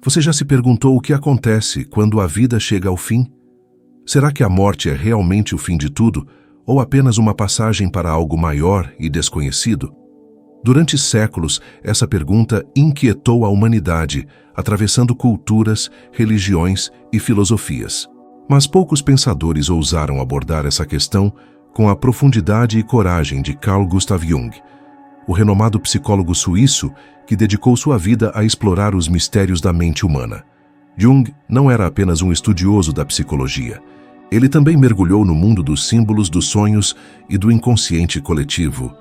Você já se perguntou o que acontece quando a vida chega ao fim? Será que a morte é realmente o fim de tudo, ou apenas uma passagem para algo maior e desconhecido? Durante séculos, essa pergunta inquietou a humanidade, atravessando culturas, religiões e filosofias. Mas poucos pensadores ousaram abordar essa questão com a profundidade e coragem de Carl Gustav Jung, o renomado psicólogo suíço que dedicou sua vida a explorar os mistérios da mente humana. Jung não era apenas um estudioso da psicologia. Ele também mergulhou no mundo dos símbolos, dos sonhos e do inconsciente coletivo,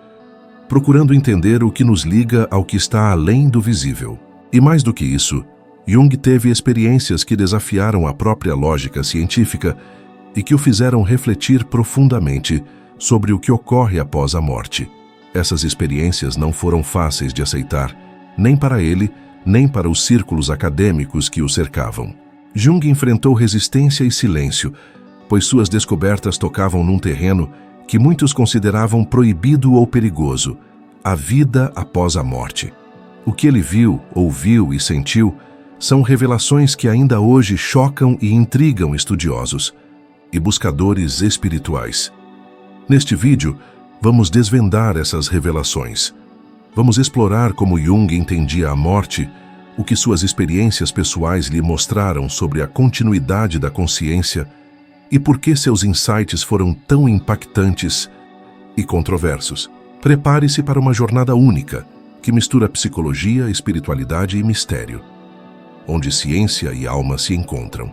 procurando entender o que nos liga ao que está além do visível. E mais do que isso, Jung teve experiências que desafiaram a própria lógica científica e que o fizeram refletir profundamente sobre o que ocorre após a morte. Essas experiências não foram fáceis de aceitar, nem para ele, nem para os círculos acadêmicos que o cercavam. Jung enfrentou resistência e silêncio, pois suas descobertas tocavam num terreno que muitos consideravam proibido ou perigoso, a vida após a morte. O que ele viu, ouviu e sentiu são revelações que ainda hoje chocam e intrigam estudiosos e buscadores espirituais. Neste vídeo, vamos desvendar essas revelações. Vamos explorar como Jung entendia a morte, o que suas experiências pessoais lhe mostraram sobre a continuidade da consciência e por que seus insights foram tão impactantes e controversos. Prepare-se para uma jornada única, que mistura psicologia, espiritualidade e mistério, onde ciência e alma se encontram.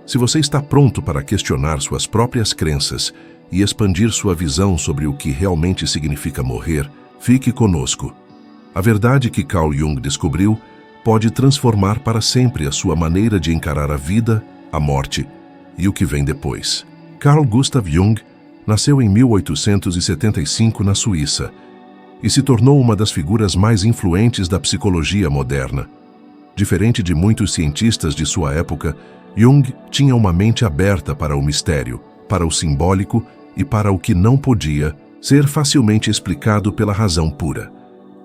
Se você está pronto para questionar suas próprias crenças e expandir sua visão sobre o que realmente significa morrer, fique conosco. A verdade que Carl Jung descobriu pode transformar para sempre a sua maneira de encarar a vida, a morte e o que vem depois. Carl Gustav Jung nasceu em 1875 na Suíça e se tornou uma das figuras mais influentes da psicologia moderna. Diferente de muitos cientistas de sua época, Jung tinha uma mente aberta para o mistério, para o simbólico e para o que não podia ser facilmente explicado pela razão pura.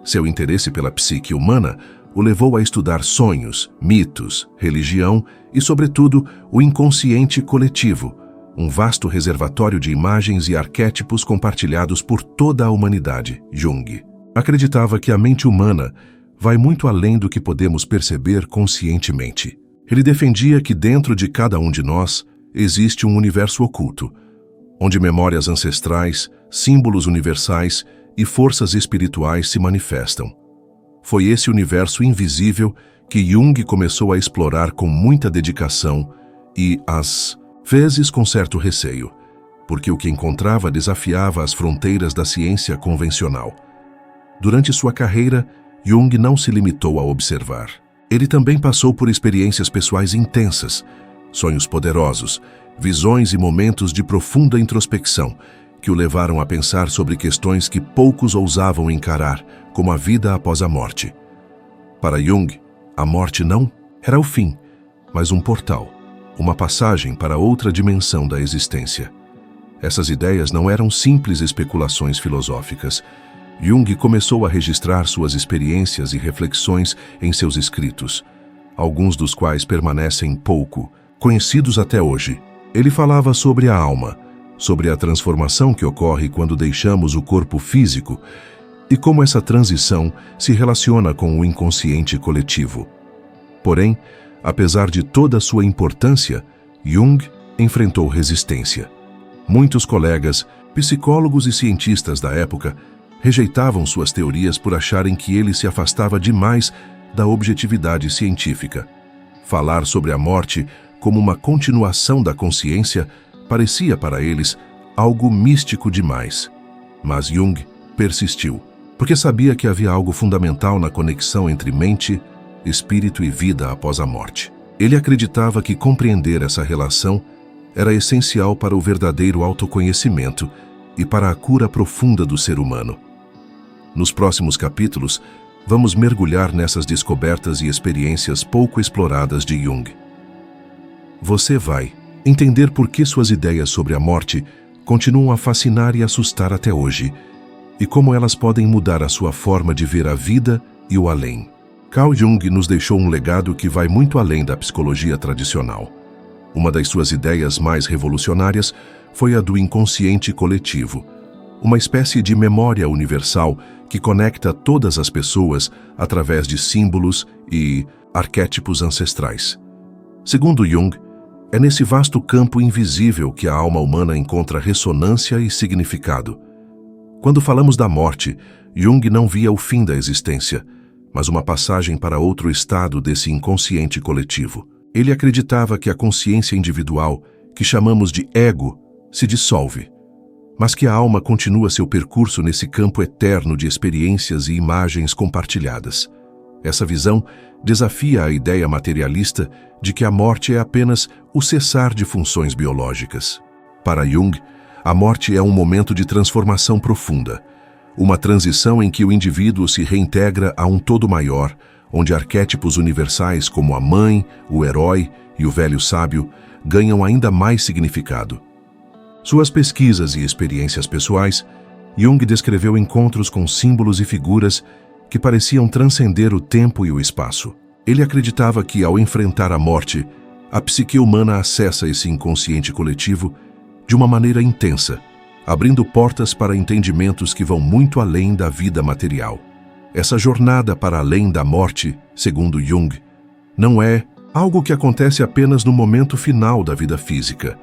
Seu interesse pela psique humana o levou a estudar sonhos, mitos, religião e, sobretudo, o inconsciente coletivo, um vasto reservatório de imagens e arquétipos compartilhados por toda a humanidade. Jung acreditava que a mente humana vai muito além do que podemos perceber conscientemente. Ele defendia que dentro de cada um de nós existe um universo oculto, onde memórias ancestrais, símbolos universais e forças espirituais se manifestam. Foi esse universo invisível que Jung começou a explorar com muita dedicação e, às vezes, com certo receio, porque o que encontrava desafiava as fronteiras da ciência convencional. Durante sua carreira, Jung não se limitou a observar. Ele também passou por experiências pessoais intensas, sonhos poderosos, visões e momentos de profunda introspecção que o levaram a pensar sobre questões que poucos ousavam encarar, como a vida após a morte. Para Jung, a morte não era o fim, mas um portal, uma passagem para outra dimensão da existência. Essas ideias não eram simples especulações filosóficas. Jung começou a registrar suas experiências e reflexões em seus escritos, alguns dos quais permanecem pouco conhecidos até hoje. Ele falava sobre a alma, sobre a transformação que ocorre quando deixamos o corpo físico e como essa transição se relaciona com o inconsciente coletivo. Porém, apesar de toda a sua importância, Jung enfrentou resistência. Muitos colegas, psicólogos e cientistas da época rejeitavam suas teorias por acharem que ele se afastava demais da objetividade científica. Falar sobre a morte como uma continuação da consciência parecia para eles algo místico demais. Mas Jung persistiu, porque sabia que havia algo fundamental na conexão entre mente, espírito e vida após a morte. Ele acreditava que compreender essa relação era essencial para o verdadeiro autoconhecimento e para a cura profunda do ser humano. Nos próximos capítulos, vamos mergulhar nessas descobertas e experiências pouco exploradas de Jung. Você vai entender por que suas ideias sobre a morte continuam a fascinar e assustar até hoje, e como elas podem mudar a sua forma de ver a vida e o além. Carl Jung nos deixou um legado que vai muito além da psicologia tradicional. Uma das suas ideias mais revolucionárias foi a do inconsciente coletivo, uma espécie de memória universal que conecta todas as pessoas através de símbolos e arquétipos ancestrais. Segundo Jung, é nesse vasto campo invisível que a alma humana encontra ressonância e significado. Quando falamos da morte, Jung não via o fim da existência, mas uma passagem para outro estado desse inconsciente coletivo. Ele acreditava que a consciência individual, que chamamos de ego, se dissolve, mas que a alma continua seu percurso nesse campo eterno de experiências e imagens compartilhadas. Essa visão desafia a ideia materialista de que a morte é apenas o cessar de funções biológicas. Para Jung, a morte é um momento de transformação profunda, uma transição em que o indivíduo se reintegra a um todo maior, onde arquétipos universais como a mãe, o herói e o velho sábio ganham ainda mais significado. Suas pesquisas e experiências pessoais, Jung descreveu encontros com símbolos e figuras que pareciam transcender o tempo e o espaço. Ele acreditava que, ao enfrentar a morte, a psique humana acessa esse inconsciente coletivo de uma maneira intensa, abrindo portas para entendimentos que vão muito além da vida material. Essa jornada para além da morte, segundo Jung, não é algo que acontece apenas no momento final da vida física,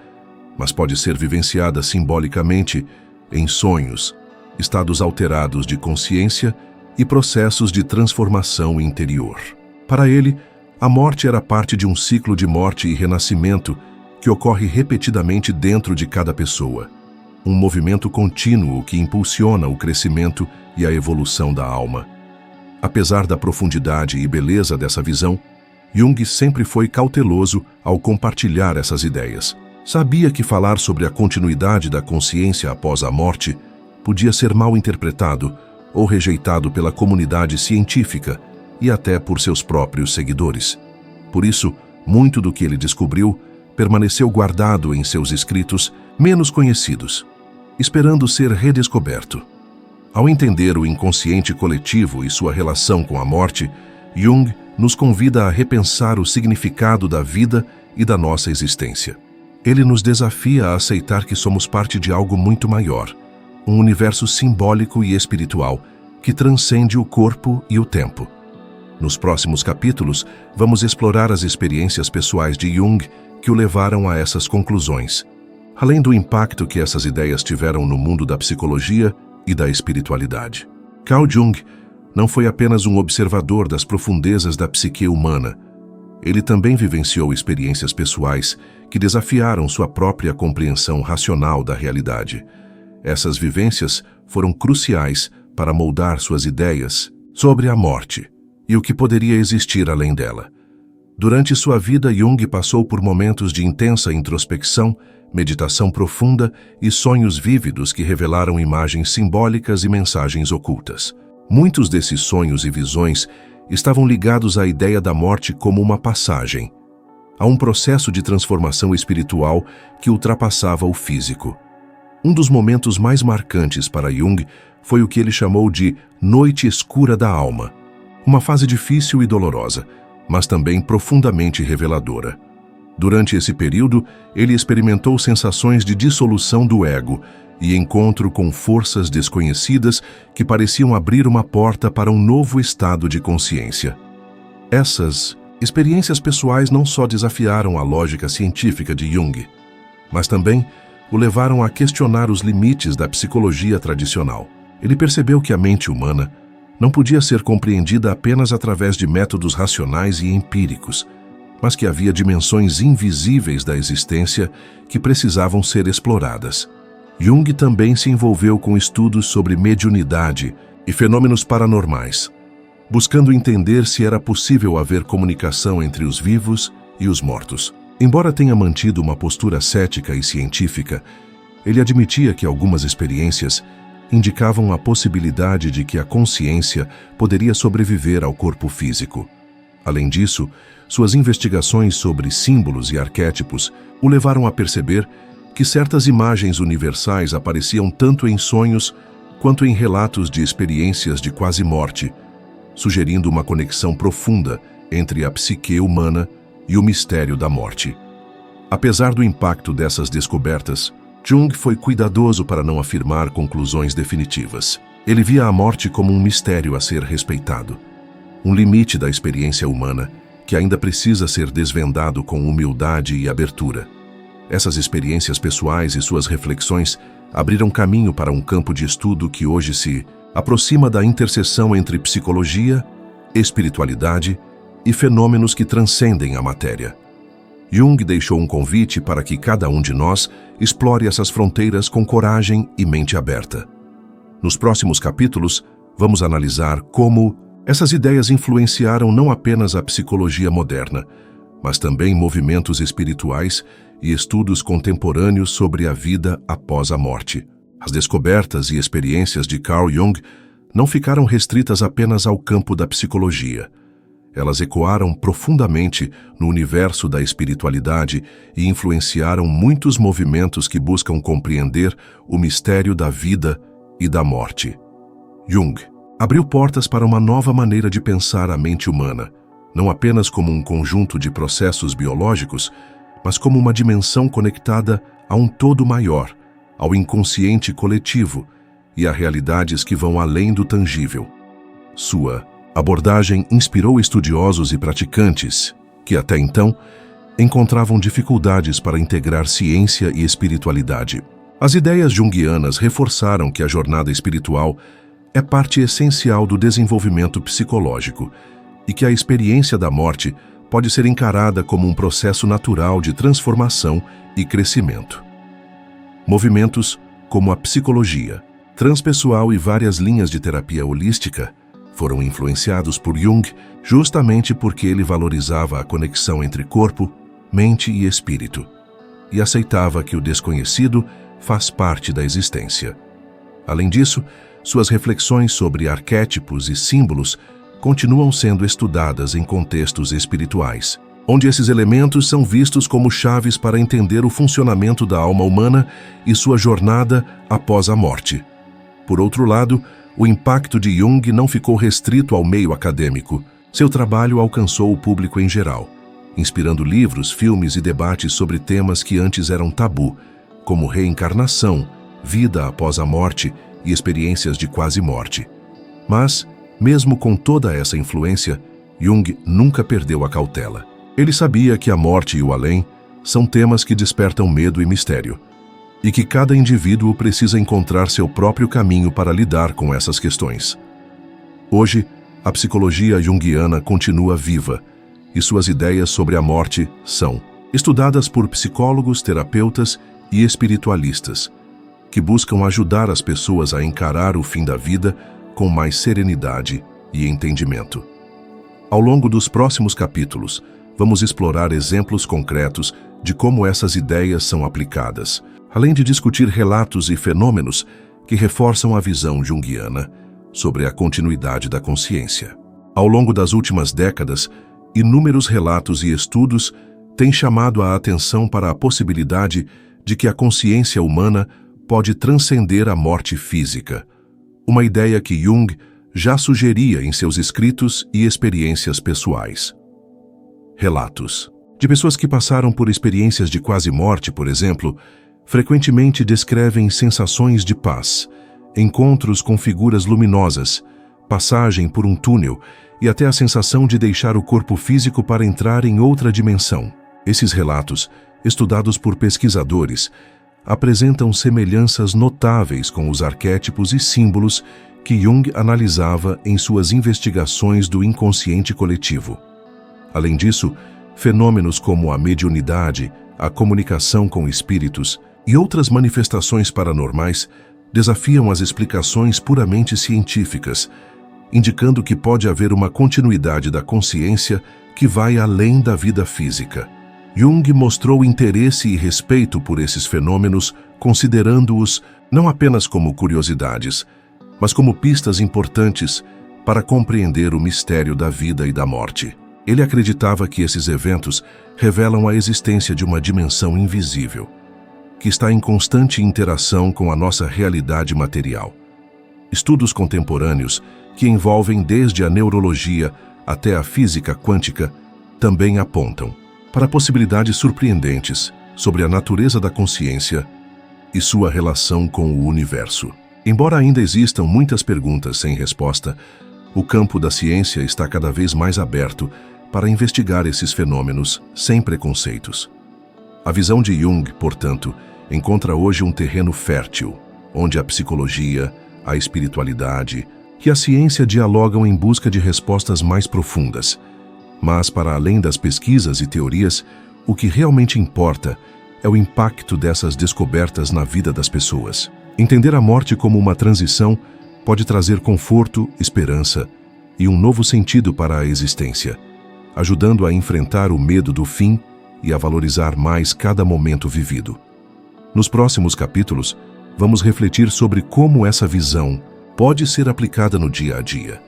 mas pode ser vivenciada simbolicamente em sonhos, estados alterados de consciência e processos de transformação interior. Para ele, a morte era parte de um ciclo de morte e renascimento que ocorre repetidamente dentro de cada pessoa. Um movimento contínuo que impulsiona o crescimento e a evolução da alma. Apesar da profundidade e beleza dessa visão, Jung sempre foi cauteloso ao compartilhar essas ideias. Sabia que falar sobre a continuidade da consciência após a morte podia ser mal interpretado ou rejeitado pela comunidade científica e até por seus próprios seguidores. Por isso, muito do que ele descobriu permaneceu guardado em seus escritos menos conhecidos, esperando ser redescoberto. Ao entender o inconsciente coletivo e sua relação com a morte, Jung nos convida a repensar o significado da vida e da nossa existência. Ele nos desafia a aceitar que somos parte de algo muito maior, um universo simbólico e espiritual que transcende o corpo e o tempo. Nos próximos capítulos, vamos explorar as experiências pessoais de Jung que o levaram a essas conclusões, além do impacto que essas ideias tiveram no mundo da psicologia e da espiritualidade. Carl Jung não foi apenas um observador das profundezas da psique humana. Ele também vivenciou experiências pessoais que desafiaram sua própria compreensão racional da realidade. Essas vivências foram cruciais para moldar suas ideias sobre a morte e o que poderia existir além dela. Durante sua vida, Jung passou por momentos de intensa introspecção, meditação profunda e sonhos vívidos que revelaram imagens simbólicas e mensagens ocultas. Muitos desses sonhos e visões estavam ligados à ideia da morte como uma passagem, a um processo de transformação espiritual que ultrapassava o físico. Um dos momentos mais marcantes para Jung foi o que ele chamou de noite escura da alma, uma fase difícil e dolorosa, mas também profundamente reveladora. Durante esse período, ele experimentou sensações de dissolução do ego e encontro com forças desconhecidas que pareciam abrir uma porta para um novo estado de consciência. Essas experiências pessoais não só desafiaram a lógica científica de Jung, mas também o levaram a questionar os limites da psicologia tradicional. Ele percebeu que a mente humana não podia ser compreendida apenas através de métodos racionais e empíricos, mas que havia dimensões invisíveis da existência que precisavam ser exploradas. Jung também se envolveu com estudos sobre mediunidade e fenômenos paranormais, buscando entender se era possível haver comunicação entre os vivos e os mortos. Embora tenha mantido uma postura cética e científica, ele admitia que algumas experiências indicavam a possibilidade de que a consciência poderia sobreviver ao corpo físico. Além disso, suas investigações sobre símbolos e arquétipos o levaram a perceber que certas imagens universais apareciam tanto em sonhos quanto em relatos de experiências de quase morte, sugerindo uma conexão profunda entre a psique humana e o mistério da morte. Apesar do impacto dessas descobertas, Jung foi cuidadoso para não afirmar conclusões definitivas. Ele via a morte como um mistério a ser respeitado, um limite da experiência humana que ainda precisa ser desvendado com humildade e abertura. Essas experiências pessoais e suas reflexões abriram caminho para um campo de estudo que hoje se aproxima da interseção entre psicologia, espiritualidade e fenômenos que transcendem a matéria. Jung deixou um convite para que cada um de nós explore essas fronteiras com coragem e mente aberta. Nos próximos capítulos, vamos analisar como essas ideias influenciaram não apenas a psicologia moderna, mas também movimentos espirituais e estudos contemporâneos sobre a vida após a morte. As descobertas e experiências de Carl Jung não ficaram restritas apenas ao campo da psicologia. Elas ecoaram profundamente no universo da espiritualidade e influenciaram muitos movimentos que buscam compreender o mistério da vida e da morte. Jung abriu portas para uma nova maneira de pensar a mente humana, não apenas como um conjunto de processos biológicos, mas como uma dimensão conectada a um todo maior, ao inconsciente coletivo e a realidades que vão além do tangível. Sua abordagem inspirou estudiosos e praticantes que, até então, encontravam dificuldades para integrar ciência e espiritualidade. As ideias junguianas reforçaram que a jornada espiritual é parte essencial do desenvolvimento psicológico e que a experiência da morte pode ser encarada como um processo natural de transformação e crescimento. Movimentos como a psicologia transpessoal e várias linhas de terapia holística foram influenciados por Jung justamente porque ele valorizava a conexão entre corpo, mente e espírito e aceitava que o desconhecido faz parte da existência. Além disso, suas reflexões sobre arquétipos e símbolos continuam sendo estudadas em contextos espirituais, onde esses elementos são vistos como chaves para entender o funcionamento da alma humana e sua jornada após a morte. Por outro lado, o impacto de Jung não ficou restrito ao meio acadêmico. Seu trabalho alcançou o público em geral, inspirando livros, filmes e debates sobre temas que antes eram tabu, como reencarnação, vida após a morte e experiências de quase-morte. Mas, mesmo com toda essa influência, Jung nunca perdeu a cautela. Ele sabia que a morte e o além são temas que despertam medo e mistério, e que cada indivíduo precisa encontrar seu próprio caminho para lidar com essas questões. Hoje, a psicologia junguiana continua viva, e suas ideias sobre a morte são estudadas por psicólogos, terapeutas e espiritualistas, que buscam ajudar as pessoas a encarar o fim da vida com mais serenidade e entendimento. Ao longo dos próximos capítulos, vamos explorar exemplos concretos de como essas ideias são aplicadas, além de discutir relatos e fenômenos que reforçam a visão junguiana sobre a continuidade da consciência. Ao longo das últimas décadas, inúmeros relatos e estudos têm chamado a atenção para a possibilidade de que a consciência humana pode transcender a morte física, uma ideia que Jung já sugeria em seus escritos e experiências pessoais. Relatos de pessoas que passaram por experiências de quase-morte, por exemplo, frequentemente descrevem sensações de paz, encontros com figuras luminosas, passagem por um túnel e até a sensação de deixar o corpo físico para entrar em outra dimensão. Esses relatos, estudados por pesquisadores, apresentam semelhanças notáveis com os arquétipos e símbolos que Jung analisava em suas investigações do inconsciente coletivo. Além disso, fenômenos como a mediunidade, a comunicação com espíritos e outras manifestações paranormais desafiam as explicações puramente científicas, indicando que pode haver uma continuidade da consciência que vai além da vida física. Jung mostrou interesse e respeito por esses fenômenos, considerando-os não apenas como curiosidades, mas como pistas importantes para compreender o mistério da vida e da morte. Ele acreditava que esses eventos revelam a existência de uma dimensão invisível, que está em constante interação com a nossa realidade material. Estudos contemporâneos que envolvem desde a neurologia até a física quântica, também apontam para possibilidades surpreendentes sobre a natureza da consciência e sua relação com o universo. Embora ainda existam muitas perguntas sem resposta, o campo da ciência está cada vez mais aberto para investigar esses fenômenos sem preconceitos. A visão de Jung, portanto, encontra hoje um terreno fértil, onde a psicologia, a espiritualidade e a ciência dialogam em busca de respostas mais profundas. Mas, para além das pesquisas e teorias, o que realmente importa é o impacto dessas descobertas na vida das pessoas. Entender a morte como uma transição pode trazer conforto, esperança e um novo sentido para a existência, ajudando a enfrentar o medo do fim e a valorizar mais cada momento vivido. Nos próximos capítulos, vamos refletir sobre como essa visão pode ser aplicada no dia a dia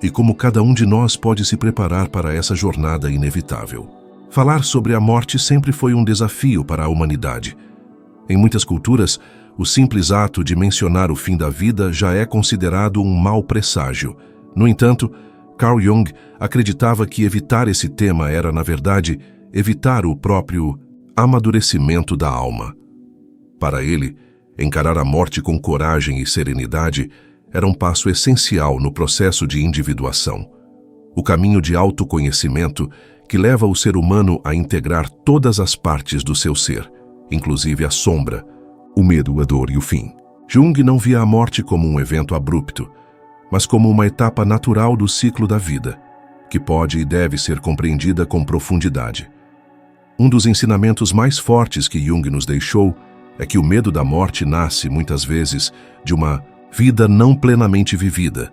e como cada um de nós pode se preparar para essa jornada inevitável. Falar sobre a morte sempre foi um desafio para a humanidade. Em muitas culturas, o simples ato de mencionar o fim da vida já é considerado um mau presságio. No entanto, Carl Jung acreditava que evitar esse tema era, na verdade, evitar o próprio amadurecimento da alma. Para ele, encarar a morte com coragem e serenidade era um passo essencial no processo de individuação. O caminho de autoconhecimento que leva o ser humano a integrar todas as partes do seu ser, inclusive a sombra, o medo, a dor e o fim. Jung não via a morte como um evento abrupto, mas como uma etapa natural do ciclo da vida, que pode e deve ser compreendida com profundidade. Um dos ensinamentos mais fortes que Jung nos deixou é que o medo da morte nasce, muitas vezes, de uma vida não plenamente vivida.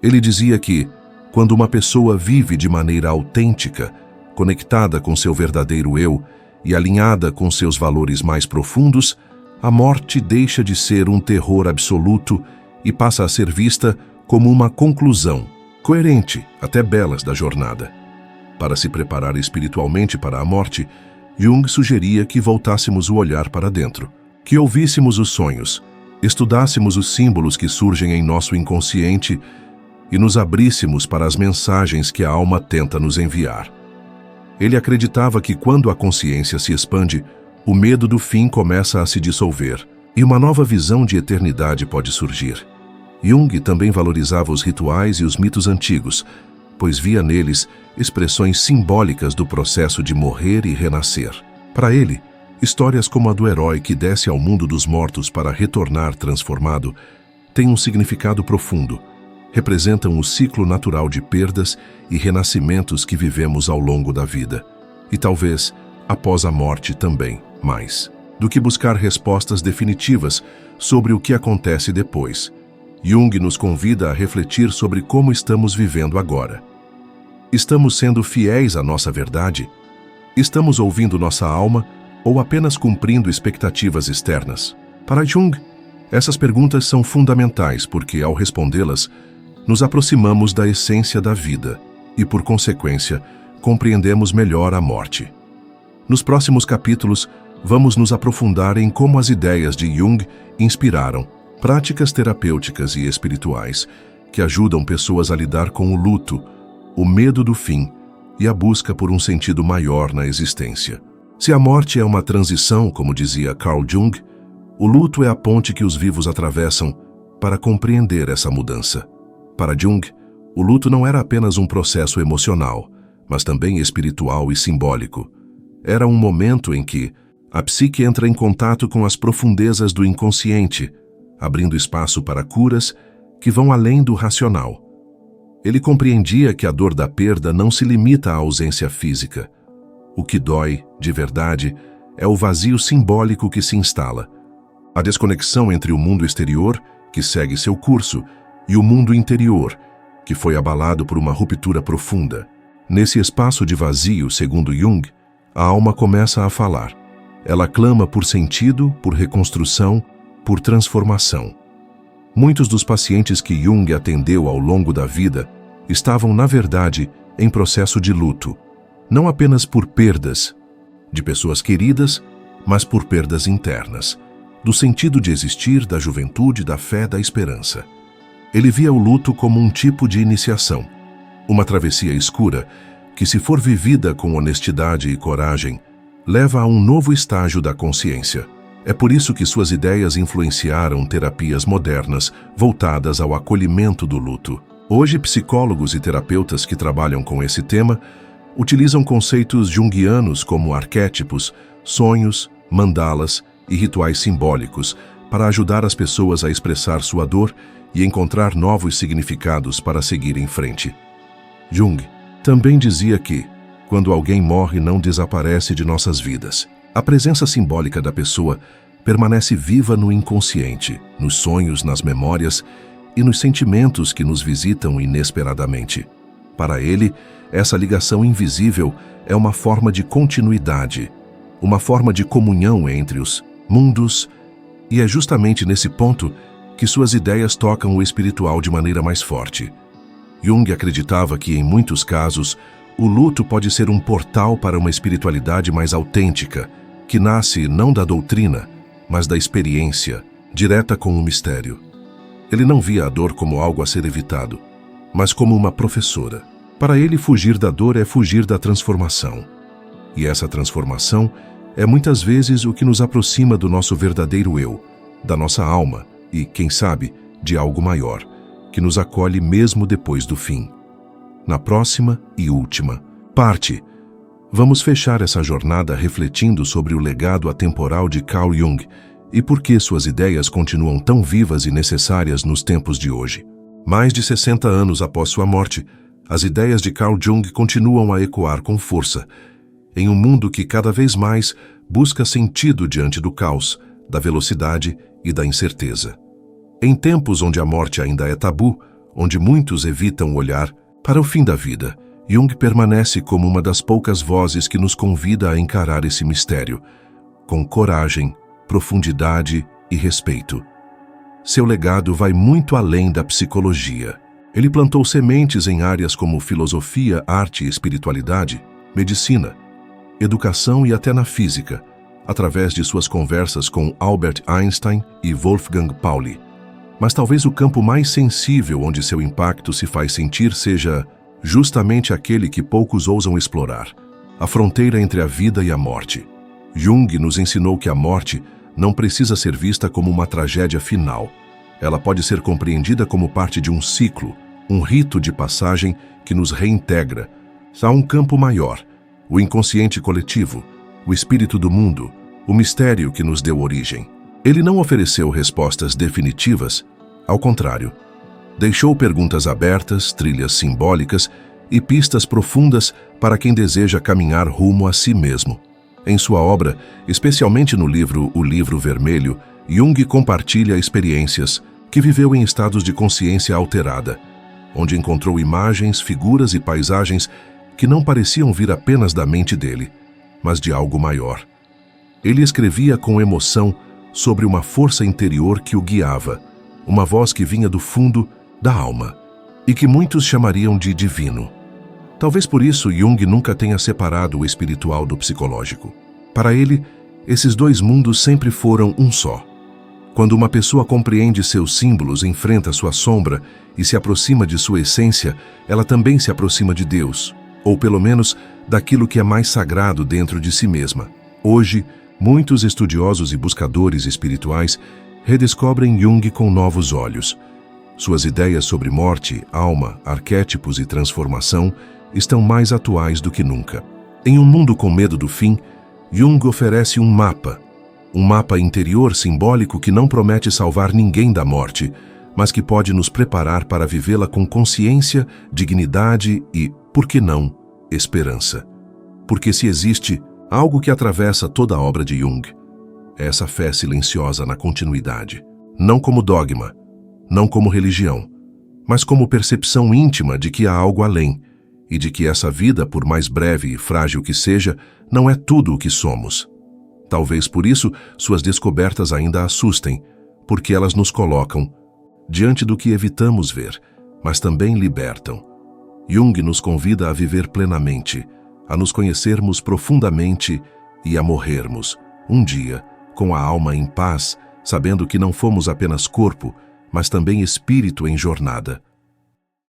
Ele dizia que, quando uma pessoa vive de maneira autêntica, conectada com seu verdadeiro eu e alinhada com seus valores mais profundos, a morte deixa de ser um terror absoluto e passa a ser vista como uma conclusão, coerente, até belas, da jornada. Para se preparar espiritualmente para a morte, Jung sugeria que voltássemos o olhar para dentro, que ouvíssemos os sonhos, estudássemos os símbolos que surgem em nosso inconsciente e nos abríssemos para as mensagens que a alma tenta nos enviar. Ele acreditava que quando a consciência se expande, o medo do fim começa a se dissolver e uma nova visão de eternidade pode surgir. Jung também valorizava os rituais e os mitos antigos, pois via neles expressões simbólicas do processo de morrer e renascer. Para ele, histórias como a do herói que desce ao mundo dos mortos para retornar transformado têm um significado profundo, representam o ciclo natural de perdas e renascimentos que vivemos ao longo da vida. E talvez, após a morte também, mais do que buscar respostas definitivas sobre o que acontece depois. Jung nos convida a refletir sobre como estamos vivendo agora. Estamos sendo fiéis à nossa verdade? Estamos ouvindo nossa alma ou apenas cumprindo expectativas externas? Para Jung, essas perguntas são fundamentais porque, ao respondê-las, nos aproximamos da essência da vida e, por consequência, compreendemos melhor a morte. Nos próximos capítulos, vamos nos aprofundar em como as ideias de Jung inspiraram práticas terapêuticas e espirituais que ajudam pessoas a lidar com o luto, o medo do fim e a busca por um sentido maior na existência. Se a morte é uma transição, como dizia Carl Jung, o luto é a ponte que os vivos atravessam para compreender essa mudança. Para Jung, o luto não era apenas um processo emocional, mas também espiritual e simbólico. Era um momento em que a psique entra em contato com as profundezas do inconsciente, abrindo espaço para curas que vão além do racional. Ele compreendia que a dor da perda não se limita à ausência física. O que dói, de verdade, é o vazio simbólico que se instala, a desconexão entre o mundo exterior, que segue seu curso, e o mundo interior, que foi abalado por uma ruptura profunda. Nesse espaço de vazio, segundo Jung, a alma começa a falar. Ela clama por sentido, por reconstrução, por transformação. Muitos dos pacientes que Jung atendeu ao longo da vida estavam, na verdade, em processo de luto, não apenas por perdas de pessoas queridas, mas por perdas internas, do sentido de existir, da juventude, da fé, da esperança. Ele via o luto como um tipo de iniciação, uma travessia escura que, se for vivida com honestidade e coragem, leva a um novo estágio da consciência. É por isso que suas ideias influenciaram terapias modernas voltadas ao acolhimento do luto. Hoje, psicólogos e terapeutas que trabalham com esse tema utilizam conceitos junguianos como arquétipos, sonhos, mandalas e rituais simbólicos para ajudar as pessoas a expressar sua dor e encontrar novos significados para seguir em frente. Jung também dizia que, quando alguém morre, não desaparece de nossas vidas. A presença simbólica da pessoa permanece viva no inconsciente, nos sonhos, nas memórias e nos sentimentos que nos visitam inesperadamente. Para ele, essa ligação invisível é uma forma de continuidade, uma forma de comunhão entre os mundos, e é justamente nesse ponto que suas ideias tocam o espiritual de maneira mais forte. Jung acreditava que, em muitos casos, o luto pode ser um portal para uma espiritualidade mais autêntica, que nasce não da doutrina, mas da experiência, direta com o mistério. Ele não via a dor como algo a ser evitado, mas como uma professora. Para ele, fugir da dor é fugir da transformação. E essa transformação é muitas vezes o que nos aproxima do nosso verdadeiro eu, da nossa alma e, quem sabe, de algo maior, que nos acolhe mesmo depois do fim. Na próxima e última parte, vamos fechar essa jornada refletindo sobre o legado atemporal de Carl Jung e por que suas ideias continuam tão vivas e necessárias nos tempos de hoje. Mais de 60 anos após sua morte, as ideias de Carl Jung continuam a ecoar com força, em um mundo que cada vez mais busca sentido diante do caos, da velocidade e da incerteza. Em tempos onde a morte ainda é tabu, onde muitos evitam olhar para o fim da vida, Jung permanece como uma das poucas vozes que nos convida a encarar esse mistério, com coragem, profundidade e respeito. Seu legado vai muito além da psicologia. Ele plantou sementes em áreas como filosofia, arte e espiritualidade, medicina, educação e até na física, através de suas conversas com Albert Einstein e Wolfgang Pauli. Mas talvez o campo mais sensível onde seu impacto se faz sentir seja justamente aquele que poucos ousam explorar, a fronteira entre a vida e a morte. Jung nos ensinou que a morte não precisa ser vista como uma tragédia final. Ela pode ser compreendida como parte de um ciclo, um rito de passagem que nos reintegra. Há um campo maior, o inconsciente coletivo, o espírito do mundo, o mistério que nos deu origem. Ele não ofereceu respostas definitivas, ao contrário, deixou perguntas abertas, trilhas simbólicas e pistas profundas para quem deseja caminhar rumo a si mesmo. Em sua obra, especialmente no livro O Livro Vermelho, Jung compartilha experiências que viveu em estados de consciência alterada, onde encontrou imagens, figuras e paisagens que não pareciam vir apenas da mente dele, mas de algo maior. Ele escrevia com emoção sobre uma força interior que o guiava, uma voz que vinha do fundo da alma, e que muitos chamariam de divino. Talvez por isso Jung nunca tenha separado o espiritual do psicológico. Para ele, esses dois mundos sempre foram um só. Quando uma pessoa compreende seus símbolos, enfrenta sua sombra e se aproxima de sua essência, ela também se aproxima de Deus, ou pelo menos daquilo que é mais sagrado dentro de si mesma. Hoje, muitos estudiosos e buscadores espirituais redescobrem Jung com novos olhos. Suas ideias sobre morte, alma, arquétipos e transformação estão mais atuais do que nunca. Em um mundo com medo do fim, Jung oferece um mapa interior simbólico que não promete salvar ninguém da morte, mas que pode nos preparar para vivê-la com consciência, dignidade e, por que não, esperança. Porque se existe algo que atravessa toda a obra de Jung, é essa fé silenciosa na continuidade, não como dogma, não como religião, mas como percepção íntima de que há algo além, e de que essa vida, por mais breve e frágil que seja, não é tudo o que somos. Talvez por isso suas descobertas ainda assustem, porque elas nos colocam diante do que evitamos ver, mas também libertam. Jung nos convida a viver plenamente, a nos conhecermos profundamente e a morrermos, um dia, com a alma em paz, sabendo que não fomos apenas corpo, mas também espírito em jornada.